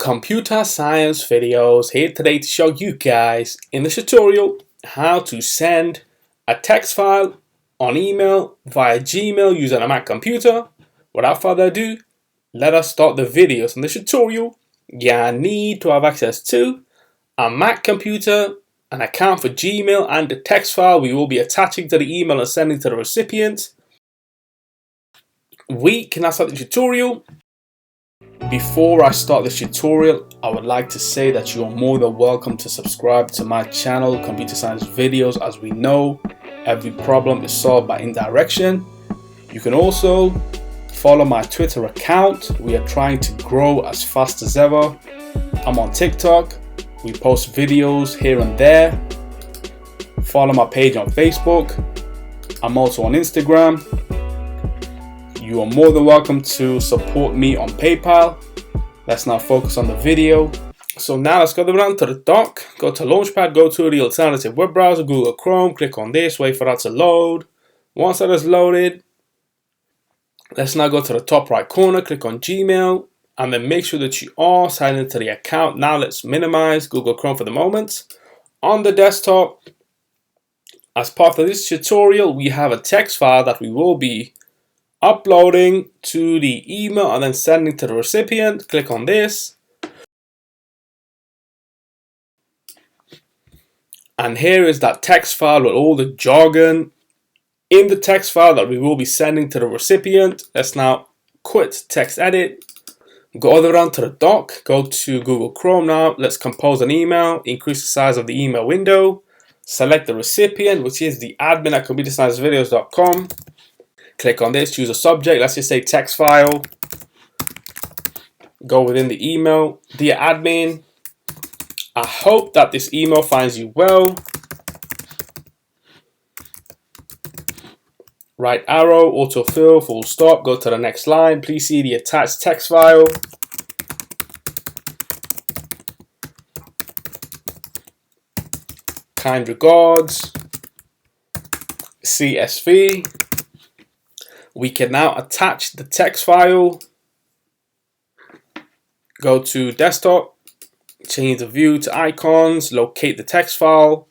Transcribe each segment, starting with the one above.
Computer Science Videos here today to show you guys in this tutorial how to send a text file on email via Gmail using a Mac computer. Without further ado, let us start the video. So in this tutorial, you need to have access to a Mac computer, an account for Gmail, and the text file we will be attaching to the email and sending to the recipient. We can now start the tutorial. Before I start this tutorial, I would like to say that you are more than welcome to subscribe to my channel, Computer Science Videos. As we know, every problem is solved by indirection. You can also follow my Twitter account. We are trying to grow as fast as ever. I'm on TikTok. We post videos here and there. Follow my page on Facebook. I'm also on Instagram. You are more than welcome to support me on PayPal. Let's now focus on the video. So now let's go down to the dock, go to Launchpad, go to the alternative web browser, Google Chrome, click on this, wait for that to load. Once that is loaded, let's now go to the top right corner, click on Gmail, and then make sure that you are signed into the account. Now let's minimize Google Chrome for the moment. On the desktop, as part of this tutorial, we have a text file that we will be uploading to the email and then sending to the recipient. Click on this. And here is that text file with all the jargon in the text file that we will be sending to the recipient. Let's now quit text edit. Go all the way down to the dock. Go to Google Chrome now. Let's compose an email. Increase the size of the email window. Select the recipient, which is the admin at ComputerScienceVideos.com. Click on this, choose a subject, let's just say text file. Go within the email. Dear admin, I hope that this email finds you well. Right arrow, autofill, full stop, go to the next line. Please see the attached text file. Kind regards, CSV. We can now attach the text file. Go to desktop, change the view to icons, locate the text file,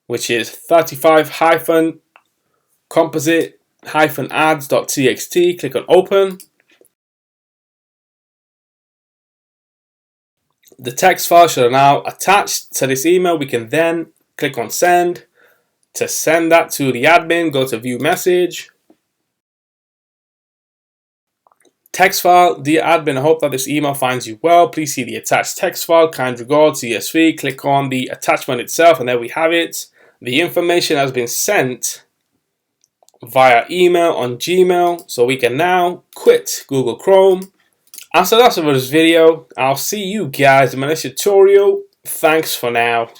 which is 35-composite-ads.txt. Click on open. The text file should now attach to this email. We can then click on send. To send that to the admin, go to view message. Text file, dear admin, I hope that this email finds you well. Please see the attached text file, kind regards, CSV. Click on the attachment itself, and there we have it. The information has been sent via email on Gmail, so we can now quit Google Chrome. And so that's it for this video. I'll see you guys in my next tutorial. Thanks for now.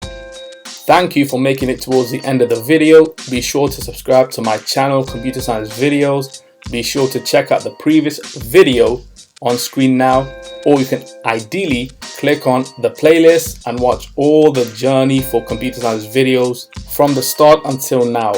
Thank you for making it towards the end of the video. Be sure to subscribe to my channel, Computer Science Videos. Be sure to check out the previous video on screen now, or you can ideally click on the playlist and watch all the journey for Computer Science Videos from the start until now.